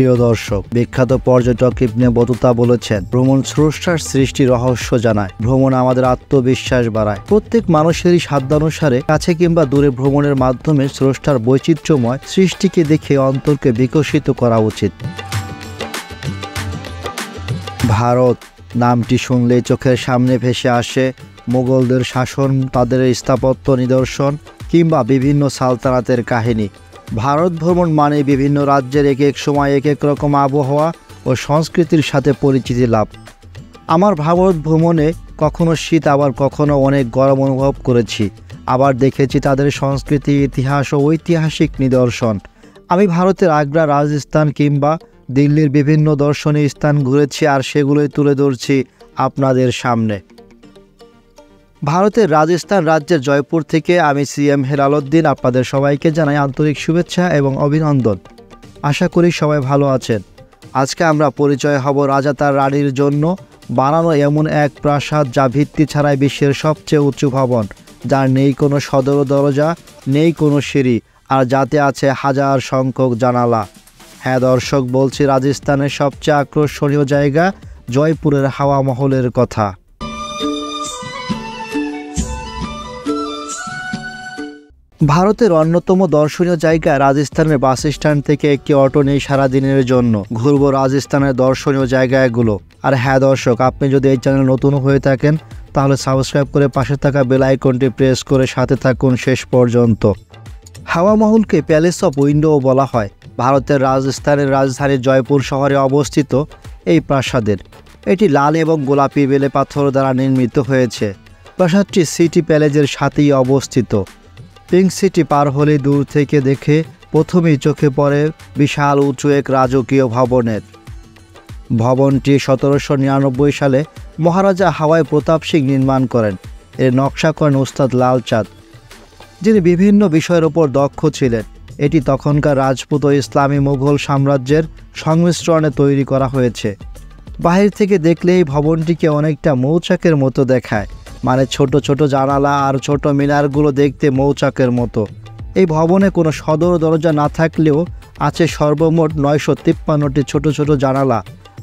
প্রিয় দর্শক, বিখ্যাত পর্যটক ইবনে বতুতা বলেছেন, ভ্রমণ স্রষ্টার সৃষ্টি রহস্য জানায়। ভ্রমণ আমাদের আত্মবিশ্বাস বাড়ায়। প্রত্যেক মানুষেরই সাধ্যানুসারে কাছে কিংবা দূরে ভ্রমণের মাধ্যমে স্রষ্টার বৈচিত্র্যময় সৃষ্টিকে দেখে অন্তরকে বিকশিত করা উচিত। ভারত নামটি শুনলেই চোখের সামনে ভেসে আসে মুঘলদের শাসন, তাদের স্থাপত্য নিদর্শন কিংবা বিভিন্ন সালতানাতের কাহিনী। ভারত ভ্রমণ মানে বিভিন্ন রাজ্যের এক এক সময় এক এক রকম আবহাওয়া ও সংস্কৃতির সাথে পরিচিতি লাভ। আমার ভারত ভ্রমণে কখনো শীত আবার কখনো অনেক গরম অনুভব করেছি, আবার দেখেছি তাদের সংস্কৃতি, ইতিহাস ও ঐতিহাসিক নিদর্শন। আমি ভারতের আগ্রা, রাজস্থান কিংবা দিল্লির বিভিন্ন দর্শনীয় স্থান ঘুরেছি আর সেগুলোই তুলে ধরছি আপনাদের সামনে। ভারতের রাজস্থান রাজ্যের জয়পুর থেকে আমি সিএম হেলাল উদ্দিন আপনাদের সবাইকে জানাই আন্তরিক শুভেচ্ছা এবং অভিনন্দন। আশা করি সবাই ভালো আছেন। আজকে আমরা পরিচয় হব রাজা তার রানীর জন্য বানানো এমন এক প্রাসাদ যা ভিত্তি ছাড়াই বিশ্বের সবচেয়ে উঁচু ভবন, যার নেই কোনো সদর দরজা, নেই কোনো সিঁড়ি, আর যাতে আছে হাজার সংখ্যক জানালা। হ্যাঁ দর্শক, বলছি রাজস্থানের সবচেয়ে আকর্ষণীয় জায়গা জয়পুরের হাওয়া মহলের কথা। ভারতের অন্যতম দর্শনীয় জায়গা রাজস্থানের বাস স্ট্যান্ড থেকে একটি অটো নেই সারাদিনের জন্য ঘুরবো রাজস্থানের দর্শনীয় জায়গাগুলো। আর হ্যাঁ দর্শক, আপনি যদি এই চ্যানেল নতুন হয়ে থাকেন তাহলে সাবস্ক্রাইব করে পাশে থাকা বেল আইকনটি প্রেস করে সাথে থাকুন শেষ পর্যন্ত। হাওয়া মহলকে প্যালেস অফ উইন্ডোও বলা হয়। ভারতের রাজস্থানের রাজধানী জয়পুর শহরে অবস্থিত এই প্রাসাদের এটি লাল এবং গোলাপি বেলে পাথর দ্বারা নির্মিত হয়েছে। প্রাসাদটি সিটি প্যালেসের সাথেই অবস্থিত। পিঙ্ক সিটি পার হলে দূর থেকে দেখে প্রথমেই চোখে পড়ে বিশাল উঁচু এক রাজকীয় ভবনটি 1799 সালে মহারাজা হাওয়াই প্রতাপ সিং নির্মাণ করেন। এর নকশা করেন উস্তাদ লাল চাঁদ, যিনি বিভিন্ন বিষয়ের ওপর দক্ষ ছিলেন। এটি তখনকার রাজপুত ও ইসলামী মুঘল সাম্রাজ্যের সংমিশ্রণে তৈরি করা হয়েছে। বাহির থেকে দেখলে এই ভবনটিকে অনেকটা মৌচাকের মতো দেখায়, মানে ছোট ছোট জানালা আর ছোট মিনারগুলো দেখতে মৌচাকের মতো। এই ভবনে কোনো সদর দরজা না থাকলেও আছে সর্বমোট 953টি ছোট ছোট জানালা,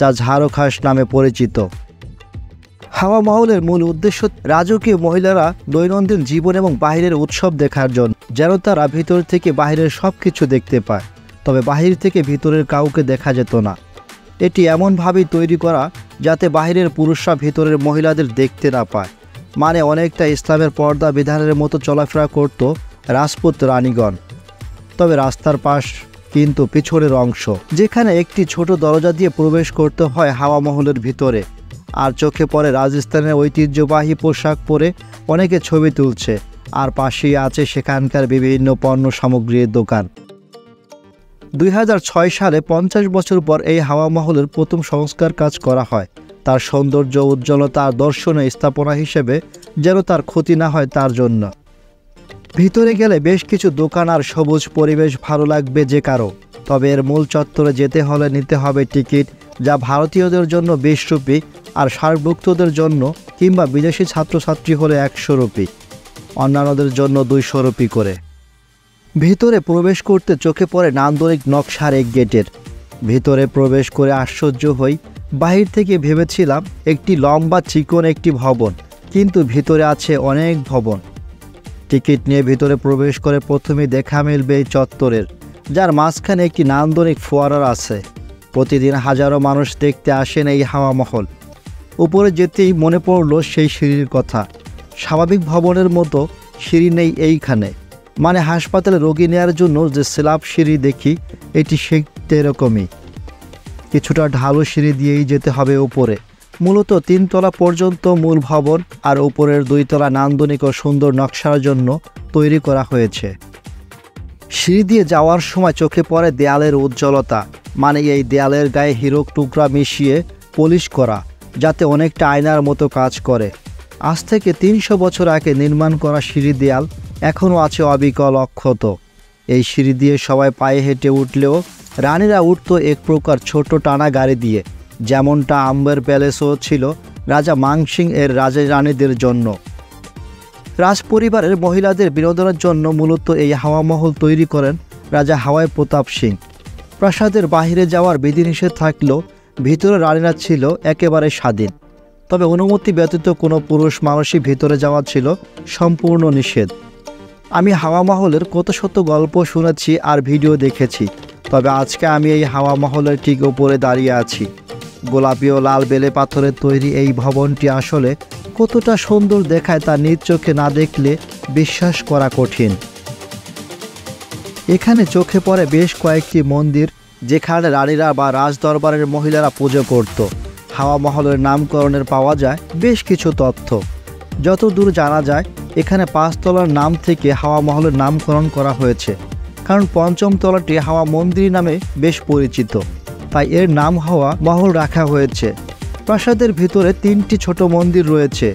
যা ঝাড়খাস নামে পরিচিত। হাওয়া মহলের মূল উদ্দেশ্য রাজকীয় মহিলারা দৈনন্দিন জীবন এবং বাহিরের উৎসব দেখার জন্য, যেন তারা ভিতর থেকে বাহিরের সব কিছু দেখতে পায়, তবে বাহির থেকে ভিতরের কাউকে দেখা যেত না। এটি এমনভাবেই তৈরি করা যাতে বাহিরের পুরুষরা ভিতরের মহিলাদের দেখতে না পায়, মানে অনেকটা ইসলামের পর্দা বিধানের মতো চলাফেরা করত রাজপুত রানীগণ। তবে রাস্তার পাশ কিন্তু পিছনের অংশ, যেখানে একটি ছোট দরজা দিয়ে প্রবেশ করতে হয় হাওয়া মহলের ভিতরে। আর চোখে পড়ে রাজস্থানের ঐতিহ্যবাহী পোশাক পরে অনেকে ছবি তুলছে, আর পাশেই আছে সেখানকার বিভিন্ন পণ্য সামগ্রীর দোকান। 2006 সালে 50 বছর পর এই হাওয়া মহলের প্রথম সংস্কার কাজ করা হয়। তার সৌন্দর্য, উজ্জ্বলতা আর দর্শনীয় স্থাপনা হিসেবে যেন তার ক্ষতি না হয় তার জন্য। ভিতরে গেলে বেশ কিছু দোকান আর সবুজ পরিবেশ ভালো লাগবে যে কারো। তবে এর মূল চত্বরে যেতে হলে নিতে হবে টিকিট, যা ভারতীয়দের জন্য 20 রুপি আর সার্কভুক্তদের জন্য কিংবা বিদেশি ছাত্রছাত্রী হলে 100 রুপি, অন্যান্যদের জন্য 200 রুপি করে। ভিতরে প্রবেশ করতে চোখে পড়ে নান্দনিক নকশার এক গেটের। ভিতরে প্রবেশ করে আশ্চর্য হই। বাহির থেকে ভেবেছিলাম একটি লম্বা চিকন একটি ভবন, কিন্তু ভিতরে আছে অনেক ভবন। টিকিট নিয়ে ভিতরে প্রবেশ করে প্রথমেই দেখা মিলবে এই চত্বরের, যার মাঝখানে একটি নান্দনিক ফোয়ারা আছে। প্রতিদিন হাজারো মানুষ দেখতে আসেন এই হাওয়া মহল। উপরে যেতেই মনে পড়ল সেই সিঁড়ির কথা। স্বাভাবিক ভবনের মতো সিঁড়ি নেই এইখানে, মানে হাসপাতালে রোগী নেওয়ার জন্য যে স্ল্যাব সিঁড়ি দেখি এটি সেরকমই। কিছুটা ঢালু সিঁড়ি দিয়েই যেতে হবে উপরে। মূলত 3 তলা পর্যন্ত মূল ভবন, আর উপরের 2 তলা নান্দনিক ও সুন্দর নকশার জন্য তৈরি করা হয়েছে। সিঁড়ি দিয়ে যাওয়ার সময় চোখে পড়ে দেয়ালের উজ্জ্বলতা, মানে এই দেয়ালের গায়ে হীরক টুকরা মিশিয়ে পলিশ করা, যাতে অনেকটা আয়নার মতো কাজ করে। আজ থেকে 300 বছর আগে নির্মাণ করা সিঁড়ি দেয়াল এখনও আছে অবিকল অক্ষত। এই সিঁড়ি দিয়ে সবাই পায়ে হেঁটে উঠলেও রানীরা উঠত এক প্রকার ছোট টানা গাড়ি দিয়ে, যেমনটা আম্বের প্যালেসও ছিল রাজা মানসিং এর রাজা রানীদের জন্য। রাজপরিবারের মহিলাদের বিনোদনের জন্য মূলত এই হাওয়া মহল তৈরি করেন রাজা হাওয়াই প্রতাপ সিং। প্রাসাদের বাহিরে যাওয়ার বিধিনিষেধ থাকলেও ভিতরে রানীরা ছিল একেবারে স্বাধীন। তবে অনুমতি ব্যতীত কোনো পুরুষ মানুষই ভিতরে যাওয়া ছিল সম্পূর্ণ নিষেধ। আমি হাওয়া মহলের কত শত গল্প শুনেছি আর ভিডিও দেখেছি, তবে আজকে আমি এই হাওয়া মহলের ঠিক উপরে দাঁড়িয়ে আছি। গোলাপি ও লাল বেলে পাথরের তৈরি এই ভবনটি আসলে কতটা সুন্দর দেখায় তা নিজ চোখে না দেখলে বিশ্বাস করা কঠিন। এখানে চোখে পড়ে বেশ কয়েকটি মন্দির, যেখানে রানীরা বা রাজদরবারের মহিলারা পুজো করত। হাওয়া মহলের নামকরণের পাওয়া যায় বেশ কিছু তথ্য। যতদূর জানা যায়, এখানে 5 তলার নাম থেকে হাওয়া মহলের নামকরণ করা হয়েছে, কারণ 5ম তলাটি হাওয়া মন্দির নামে বেশ পরিচিত, তাই এর নাম হাওয়া মহল রাখা হয়েছে। প্রাসাদের ভিতরে 3টি ছোট মন্দির রয়েছে: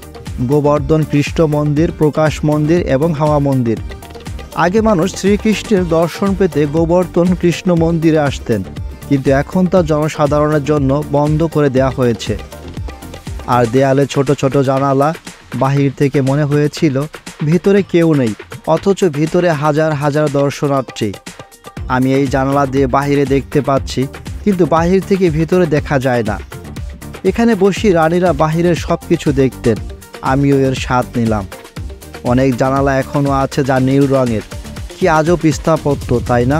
গোবর্ধন কৃষ্ণ মন্দির, প্রকাশ মন্দির এবং হাওয়া মন্দির। আগে মানুষ শ্রীকৃষ্ণের দর্শন পেতে গোবর্ধন কৃষ্ণ মন্দিরে আসতেন, কিন্তু এখন তা জনসাধারণের জন্য বন্ধ করে দেওয়া হয়েছে। আর দেয়ালে ছোট ছোট জানালা, বাহির থেকে মনে হয়েছিল ভিতরে কেউ নেই, অথচ ভিতরে হাজার হাজার দর্শনার্থী। আমি এই জানালা দিয়ে বাহিরে দেখতে পাচ্ছি, কিন্তু বাহির থেকে ভিতরে দেখা যায় না। এখানে বসে রানীরা বাহিরের সব কিছু দেখতেন, আমিও এর স্বাদ নিলাম। অনেক জানালা এখনও আছে যা নীল রঙের। কি আজব স্থাপত্য, তাই না?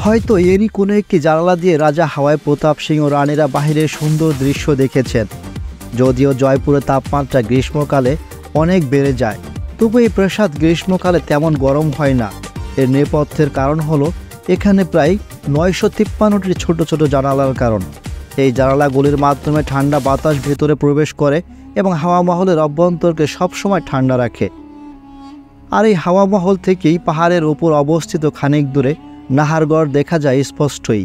হয়তো এরই কোনো একটি জানালা দিয়ে রাজা হাওয়াই প্রতাপ সিংহ রানীরা বাহিরের সুন্দর দৃশ্য দেখেছেন। যদিও জয়পুরের তাপমাত্রা গ্রীষ্মকালে অনেক বেড়ে যায়, তবু এই প্রাসাদ গ্রীষ্মকালে তেমন গরম হয় না। এর নেপথ্যের কারণ হলো এখানে প্রায় 953টি ছোট ছোট জানালার কারণ। এই জানালাগুলির মাধ্যমে ঠান্ডা বাতাস ভেতরে প্রবেশ করে এবং হাওয়া মহলের অভ্যন্তরকে সবসময় ঠান্ডা রাখে। আর এই হাওয়া মহল থেকেই পাহাড়ের ওপর অবস্থিত খানিক দূরে নাহারগড় দেখা যায় স্পষ্টই।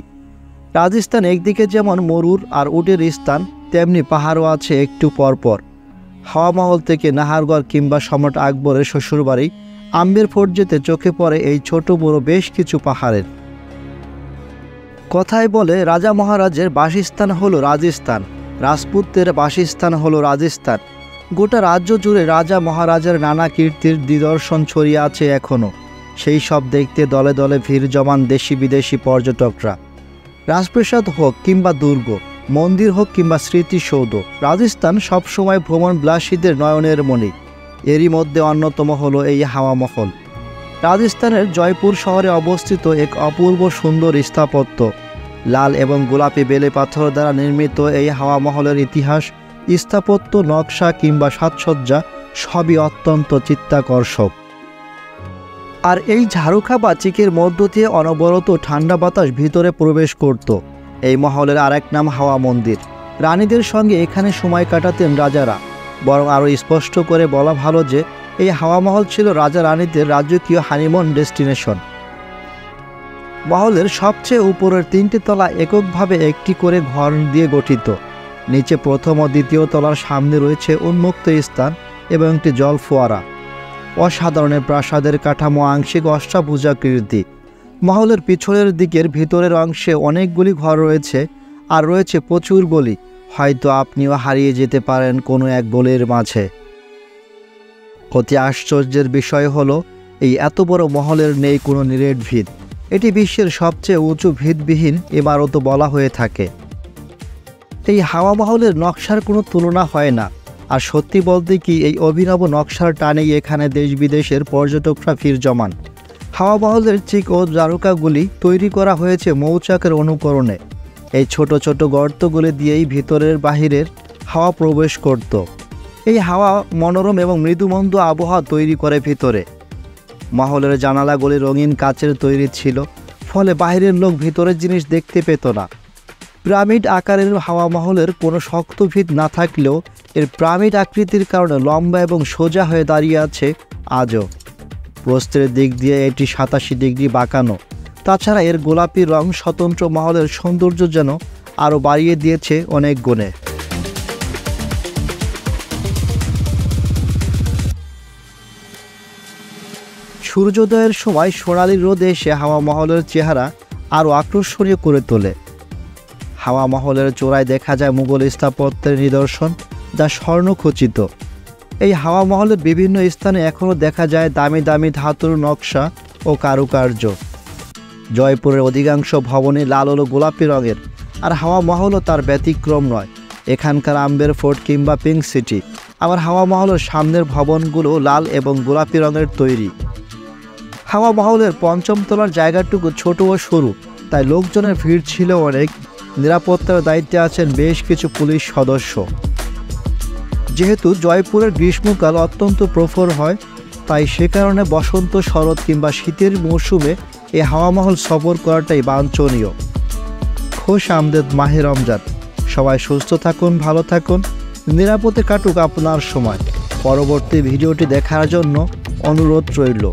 রাজস্থান একদিকে যেমন মরুর আর উটের স্থান, তেমনি পাহাড়ও আছে একটু পরপর। হাওয়া মহল থেকে নাহারগড় কিংবা সম্রাট আকবরের শ্বশুরবাড়ি আম্বের ফোর্ট যেতে চোখে পড়ে এই ছোট বড় বেশ কিছু পাহাড়ের। কথায় বলে রাজা মহারাজের বাসস্থান হলো রাজস্থান, রাজপুতদের বাসস্থান হলো রাজস্থান। গোটা রাজ্য জুড়ে রাজা মহারাজার নানা কীর্তির নিদর্শন ছড়িয়ে আছে এখনও। সেই সব দেখতে দলে দলে ভিড় জমান দেশি বিদেশি পর্যটকরা। রাজপ্রাসাদ হোক কিংবা দুর্গ, মন্দির হোক কিংবা স্মৃতিসৌধ, রাজস্থান সবসময় ভ্রমণ বিলাসীদের নয়নের মণি। এরই মধ্যে অন্যতম হলো এই হাওয়া মহল। রাজস্থানের জয়পুর শহরে অবস্থিত এক অপূর্ব সুন্দর স্থাপত্য। লাল এবং গোলাপি বেলে পাথর দ্বারা নির্মিত এই হাওয়া মহলের ইতিহাস, স্থাপত্য, নকশা কিংবা সাজসজ্জা সবই অত্যন্ত চিত্তাকর্ষক। আর এই ঝাড়ুখা বা চিকের মধ্য দিয়ে অনবরত ঠান্ডা বাতাস ভিতরে প্রবেশ করত। এই মহলের আরেক নাম হাওয়া মন্দির। রানীদের সঙ্গে এখানে সময় কাটাতেন রাজারা। বরং আরও স্পষ্ট করে বলা ভালো যে এই হাওয়া মহল ছিল রাজা রানীদের রাজকীয় হানিমুন ডেস্টিনেশন। মহলের সবচেয়ে উপরের 3টি তলা এককভাবে একটি করে ঘর দিয়ে গঠিত। নিচে প্রথম ও দ্বিতীয় তলার সামনে রয়েছে উন্মুক্ত স্থান এবং একটি জল ফোয়ারা। অসাধারণ প্রাসাদের কাঠামো আংশিক অষ্টাভুজাকৃতি। মহলের পিছনের দিকের ভিতরের অংশে অনেকগুলি ঘর রয়েছে, আর রয়েছে প্রচুর গলি। হয়তো আপনিও হারিয়ে যেতে পারেন কোনো এক গলির মাঝে। অতি আশ্চর্যের বিষয় হলো এই এত বড় মহলের নেই কোনো নিরেট ভিত। এটি বিশ্বের সবচেয়ে উঁচু ভিতবিহীন ইমারতও বলা হয়ে থাকে। এই হাওয়া মহলের নকশার কোনো তুলনা হয় না। আর সত্যি বলতে কি, এই অভিনব নকশার টানেই এখানে দেশ বিদেশের পর্যটকরা ভিড় জমান। হাওয়া মহলের চিক ও জারুকাগুলি তৈরি করা হয়েছে মৌচাকের অনুকরণে। এই ছোট ছোট গর্তগুলি দিয়েই ভিতরের বাহিরের হাওয়া প্রবেশ করত। এই হাওয়া মনোরম এবং মৃদুমন্দ আবহাওয়া তৈরি করে ভিতরে। মহলের জানালাগুলি রঙিন কাচের তৈরি ছিল, ফলে বাইরের লোক ভিতরের জিনিস দেখতে পেত না। পিরামিড আকারের হাওয়া মহলের কোনো শক্ত ভিত না থাকলেও এর পিরামিড আকৃতির কারণে লম্বা এবং সোজা হয়ে দাঁড়িয়ে আছে আজও। প্রস্থের দিক দিয়ে এটি 87 ডিগ্রি বাঁকানো। তাছাড়া এর গোলাপি রং স্বতন্ত্র মহলের সৌন্দর্য যেন আরও বাড়িয়ে দিয়েছে অনেক গুণে। সূর্যোদয়ের সময় সোনালি রোদে এসে হাওয়া মহলের চেহারা আরও আকর্ষণীয় করে তোলে। হাওয়া মহলের চূড়ায় দেখা যায় মুঘল স্থাপত্যের নিদর্শন, যা স্বর্ণখচিত। এই হাওয়া মহলের বিভিন্ন স্থানে এখনও দেখা যায় দামি দামি ধাতুর নকশা ও কারুকার্য। জয়পুরের অধিকাংশ ভবনই লাল ও গোলাপি রঙের, আর হাওয়া মহলও তার ব্যতিক্রম নয়। এখানকার আম্বের ফোর্ট কিংবা পিঙ্ক সিটি, আবার হাওয়া মহলের সামনের ভবনগুলো লাল এবং গোলাপি রঙের তৈরি। হাওয়া মহলের পঞ্চম তলার জায়গাটুকু ছোট ও সরু, তাই লোকজনের ভিড় ছিল অনেক। নিরাপত্তার দায়িত্বে আছেন বেশ কিছু পুলিশ সদস্য। যেহেতু জয়পুরের গ্রীষ্মকাল অত্যন্ত প্রখর হয়, তাই সে কারণে বসন্ত, শরৎ কিংবা শীতের মৌসুমে এই হাওয়া মহল সফর করাটাই বাঞ্ছনীয়। খুশ আমদেদ মাহে রমজান। সবাই সুস্থ থাকুন, ভালো থাকুন, নিরাপদে কাটুক আপনার সময়। পরবর্তী ভিডিওটি দেখার জন্য অনুরোধ রইল।